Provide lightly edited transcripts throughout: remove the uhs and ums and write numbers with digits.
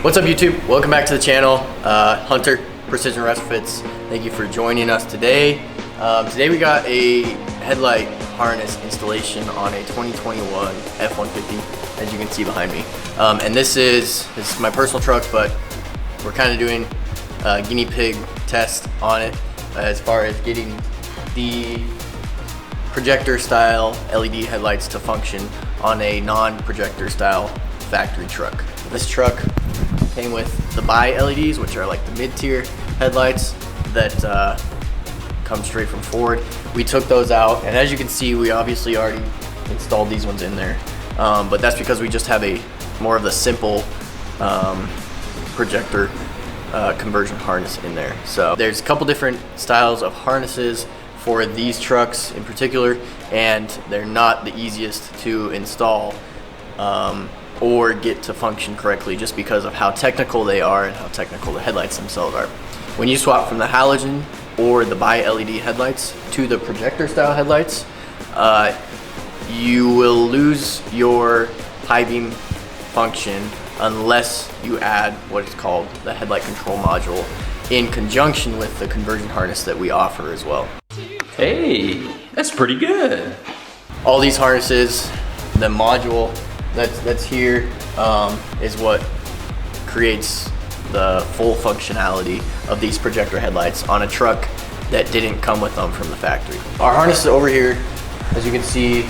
What's up YouTube? Welcome back to the channel. Hunter, Precision Retrofits. Thank you for joining us today. Today we got a headlight harness installation on a 2021 F-150, as you can see behind me. And this is my personal truck, but we're kind of doing a guinea pig test on it as far as getting the projector style LED headlights to function on a non-projector style factory truck. This truck came with the bi LEDs, which are like the mid-tier headlights that come straight from Ford. We took those out, and as you can see, we obviously already installed these ones in there, but that's because we just have a more of the simple projector conversion harness in there. So there's a couple different styles of harnesses for these trucks in particular, and they're not the easiest to install or get to function correctly, just because of how technical they are and how technical the headlights themselves are. When you swap from the halogen or the bi LED headlights to the projector style headlights, you will lose your high beam function unless you add what is called the headlight control module in conjunction with the conversion harness that we offer as well. Hey, that's pretty good. All these harnesses, the module that's here is what creates the full functionality of these projector headlights on a truck that didn't come with them from the factory. Our harness is over here. As you can see,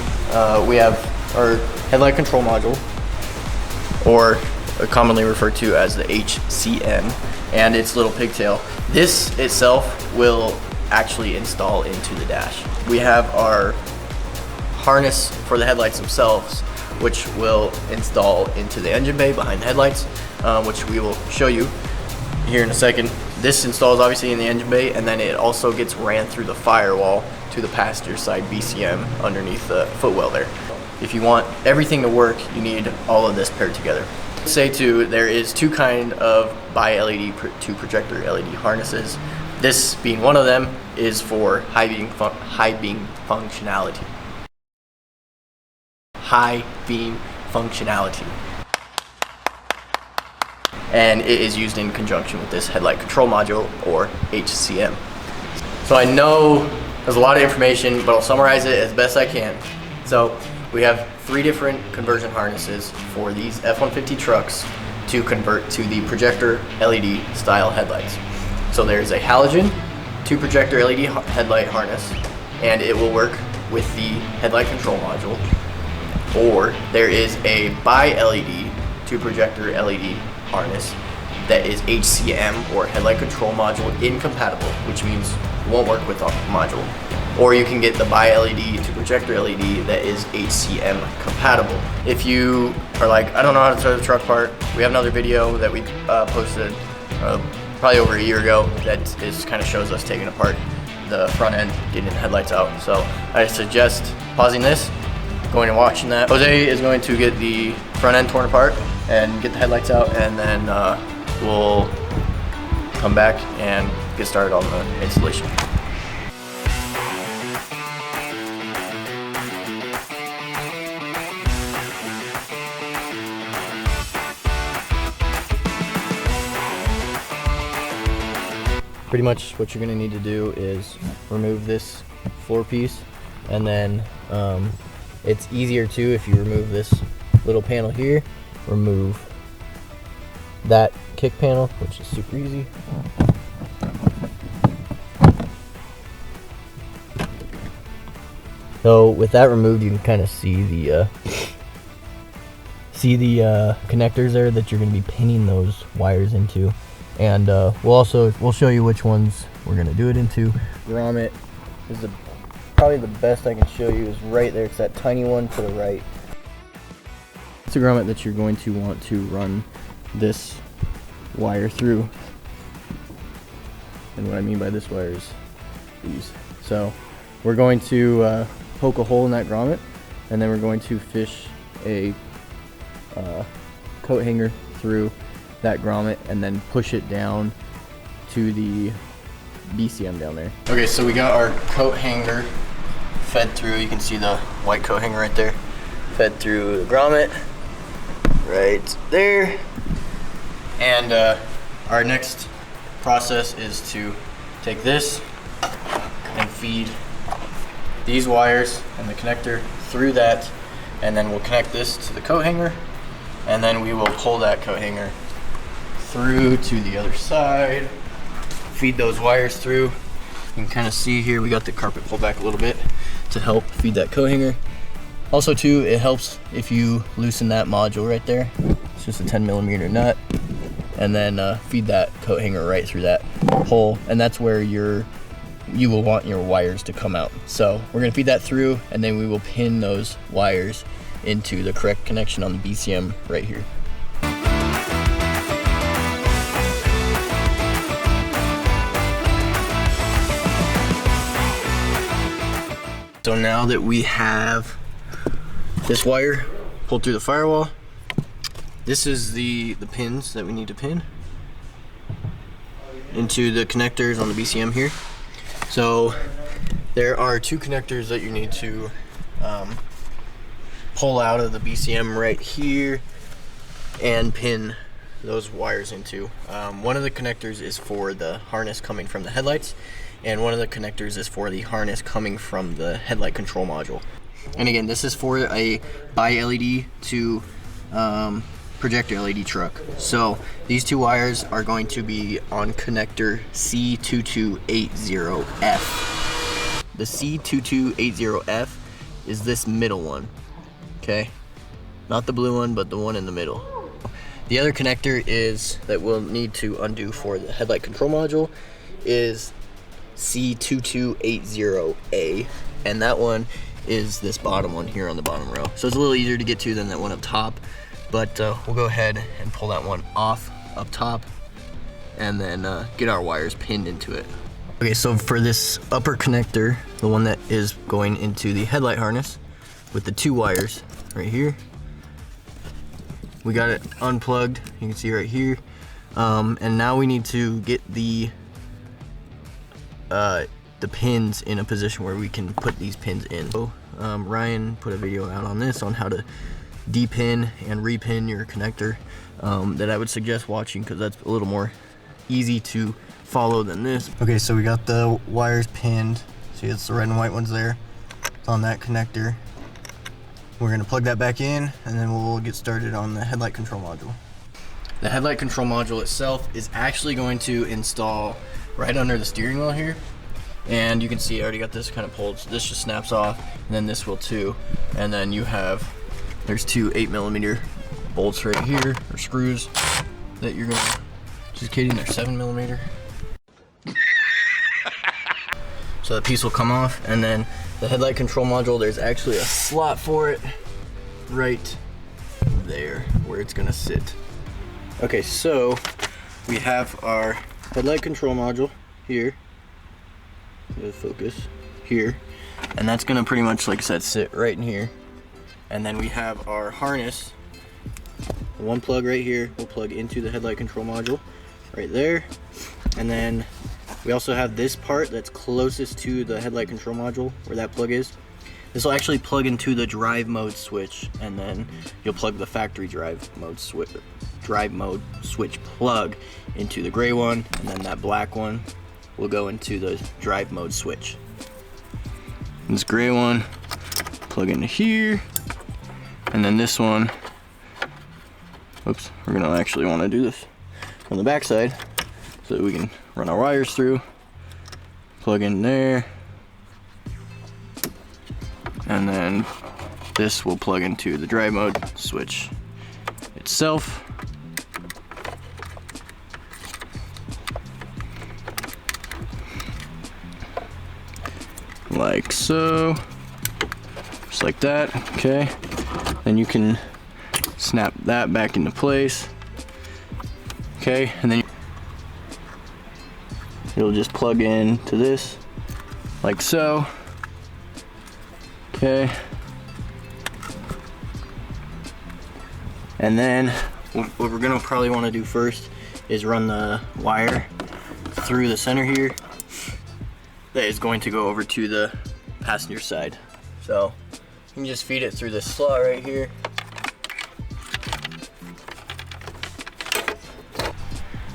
we have our headlight control module, or commonly referred to as the HCM, and its little pigtail. This itself will actually install into the dash. We have our harness for the headlights themselves, which will install into the engine bay behind the headlights, which we will show you here in a second. This installs obviously in the engine bay, and then it also gets ran through the firewall to the passenger side BCM underneath the footwell there. If you want everything to work, you need all of this paired together. Say too, there is two kind of bi LED to projector LED harnesses. This being one of them is for high beam functionality. High beam functionality. And it is used in conjunction with this headlight control module, or HCM. So I know there's a lot of information, but I'll summarize it as best I can. So we have three different conversion harnesses for these F-150 trucks to convert to the projector LED style headlights. So there's a halogen to projector LED headlight harness, and it will work with the headlight control module. Or there is a bi LED to projector LED harness that is HCM, or headlight control module incompatible, which means it won't work with the module. Or you can get the bi LED to projector LED that is HCM compatible. If you are like, I don't know how to start the truck part, we have another video that we posted probably over a year ago that kind of shows us taking apart the front end, getting the headlights out. So I suggest pausing this, going and watching that. Jose is going to get the front end torn apart and get the headlights out, and then we'll come back and get started on the installation. Pretty much what you're going to need to do is remove this floor piece, and then it's easier too if you remove this little panel here, remove that kick panel, which is super easy. So with that removed, you can kind of see the connectors there that you're going to be pinning those wires into. And we'll show you which ones we're gonna do it into. Grommet is probably the best I can show you, is right there. It's that tiny one to the right. It's a grommet that you're going to want to run this wire through. And what I mean by this wire is these. So we're going to poke a hole in that grommet, and then we're going to fish a coat hanger through that grommet and then push it down to the BCM down there. Okay, so we got our coat hanger fed through. You can see the white coat hanger right there. Fed through the grommet right there. And our next process is to take this and feed these wires and the connector through that, and then we'll connect this to the coat hanger, and then we will pull that coat hanger through to the other side, feed those wires through. You can kind of see here we got the carpet pulled back a little bit to help feed that coat hanger. Also too, it helps if you loosen that module right there. It's just a 10mm nut, and then feed that coat hanger right through that hole, and that's where you will want your wires to come out. So we're gonna feed that through, and then we will pin those wires into the correct connection on the BCM right here. So now that we have this wire pulled through the firewall, this is the pins that we need to pin into the connectors on the BCM here. So there are two connectors that you need to pull out of the BCM right here and pin those wires into. One of the connectors is for the harness coming from the headlights, and one of the connectors is for the harness coming from the headlight control module. And again, this is for a bi-LED to projector LED truck. So these two wires are going to be on connector C2280F. The C2280F is this middle one, okay? Not the blue one, but the one in the middle. The other connector is that we'll need to undo for the headlight control module is C2280A, and that one is this bottom one here on the bottom row. So it's a little easier to get to than that one up top, but we'll go ahead and pull that one off up top and then get our wires pinned into it. Okay, so for this upper connector, the one that is going into the headlight harness with the two wires right here, we got it unplugged, you can see right here, and now we need to get the pins in a position where we can put these pins in. So Ryan put a video out on this on how to depin and repin your connector that I would suggest watching, because that's a little more easy to follow than this. Okay, so we got the wires pinned. See, it's the red and white ones there. It's on that connector. We're gonna plug that back in, and then we'll get started on the headlight control module. The headlight control module itself is actually going to install right under the steering wheel here. And you can see I already got this kind of pulled, so this just snaps off, and then this will too. And then there's two 8mm bolts right here, or screws, that you're gonna, just kidding, they're 7mm. So the piece will come off, and then the headlight control module, there's actually a slot for it right there where it's gonna sit. Okay, so we have our headlight control module here. Focus here, and that's gonna pretty much, like I said, sit right in here. And then we have our harness, one plug right here will plug into the headlight control module right there. And then we also have this part that's closest to the headlight control module where that plug is. This will actually plug into the drive mode switch, and then you'll plug the factory drive mode switch plug into the gray one, and then that black one will go into the drive mode switch. This gray one plug into here, and then this one, oops, we're gonna actually want to do this on the back side so that we can run our wires through. Plug in there, and then this will plug into the drive mode switch itself. Like so, just like that. Okay, then you can snap that back into place. Okay, and then it'll just plug in to this like so. Okay, and then what we're gonna probably want to do first is run the wire through the center here that is going to go over to the passenger side. So you can just feed it through this slot right here.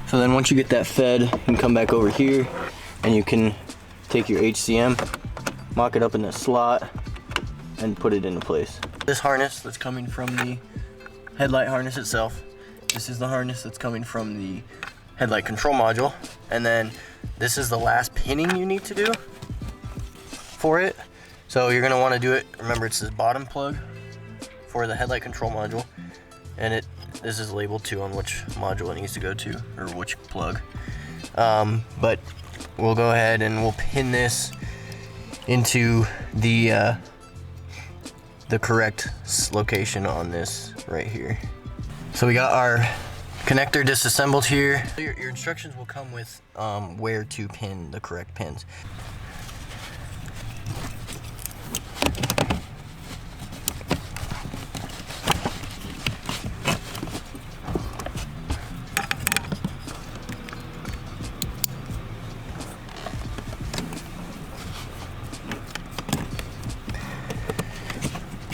So then once you get that fed, you can come back over here and you can take your HCM, mock it up in the slot, and put it into place. This harness that's coming from the headlight harness itself. This is the harness that's coming from the headlight control module. And then this is the last pinning you need to do for it. So you're gonna wanna do it, remember it's the bottom plug for the headlight control module. And this is labeled too on which module it needs to go to, or which plug. But we'll go ahead and we'll pin this into the correct location on this right here. So we got our connector disassembled here. Your instructions will come with where to pin the correct pins.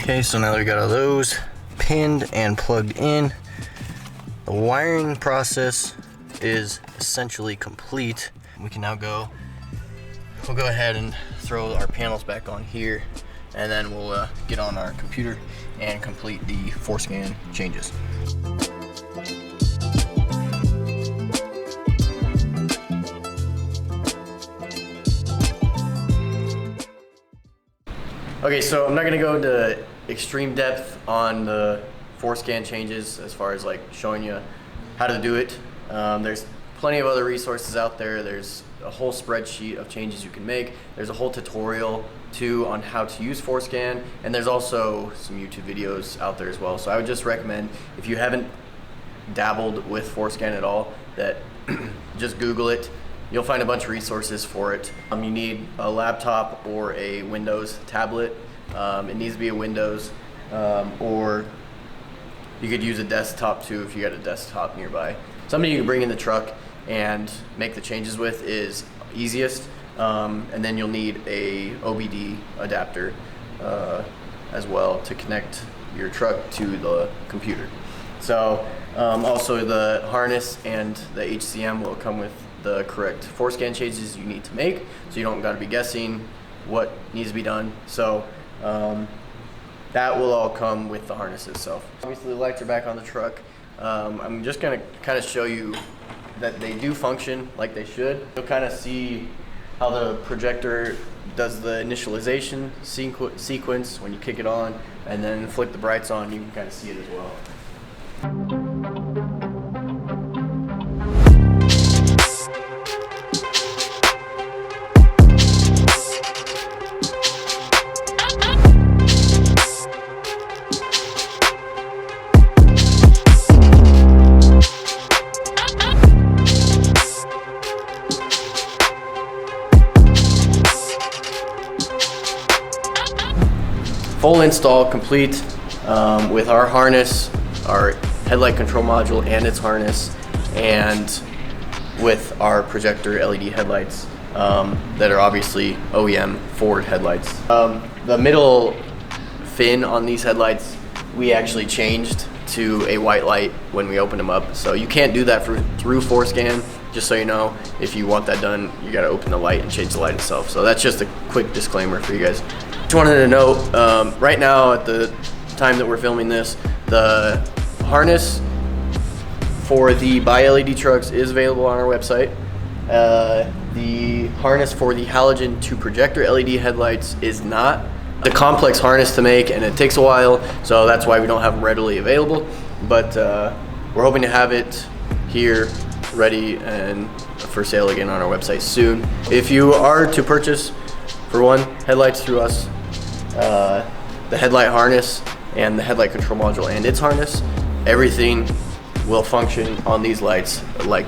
Okay, so now that we got all those pinned and plugged in, the wiring process is essentially complete. We can now we'll go ahead and throw our panels back on here, and then we'll get on our computer and complete the forescan changes. Okay, so I'm not gonna go into extreme depth on the forescan changes as far as like showing you how to do it. There's plenty of other resources out there. There's a whole spreadsheet of changes you can make. There's a whole tutorial too on how to use forescan, and there's also some YouTube videos out there as well. So I would just recommend, if you haven't dabbled with forescan at all, that just Google it. You'll find a bunch of resources for it. You need a laptop or a Windows tablet. It needs to be a Windows, or you could use a desktop too if you got a desktop nearby. Something you can bring in the truck and make the changes with is easiest. And then you'll need a OBD adapter as well to connect your truck to the computer. So also the harness and the HCM will come with the correct forescan changes you need to make, so you don't got to be guessing what needs to be done. So that will all come with the harness itself. Obviously the lights are back on the truck. I'm just going to kind of show you that they do function like they should. You'll kind of see how the projector does the initialization sequence when you kick it on, and then flick the brights on. You can kind of see it as well. Full install complete with our harness, our headlight control module and its harness, and with our projector LED headlights that are obviously OEM Ford headlights. The middle fin on these headlights we actually changed to a white light when we opened them up, so you can't do that through forescan. Just so you know, if you want that done, you got to open the light and change the light itself. So that's just a quick disclaimer for you guys. Just wanted to note, right now at the time that we're filming this, the harness for the bi-LED trucks is available on our website. The harness for the halogen to projector LED headlights is not. The complex harness to make, and it takes a while, so that's why we don't have them readily available. But we're hoping to have it here ready and for sale again on our website soon. If you are to purchase, for one, headlights through us, the headlight harness and the headlight control module and its harness, everything will function on these lights like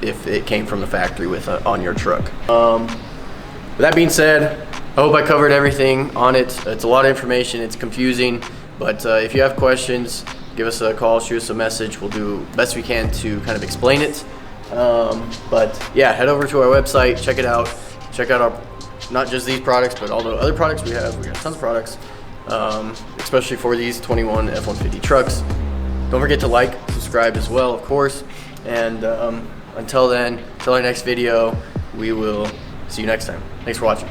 if it came from the factory with on your truck. With that being said, I hope I covered everything on it. It's a lot of information, it's confusing, but if you have questions, give us a call, shoot us a message. We'll do the best we can to kind of explain it. But yeah, head over to our website, check it out. Check out our, not just these products, but all the other products we have. We got tons of products, especially for these 21 F-150 trucks. Don't forget to like, subscribe as well, of course. And until then, until our next video, we will see you next time. Thanks for watching.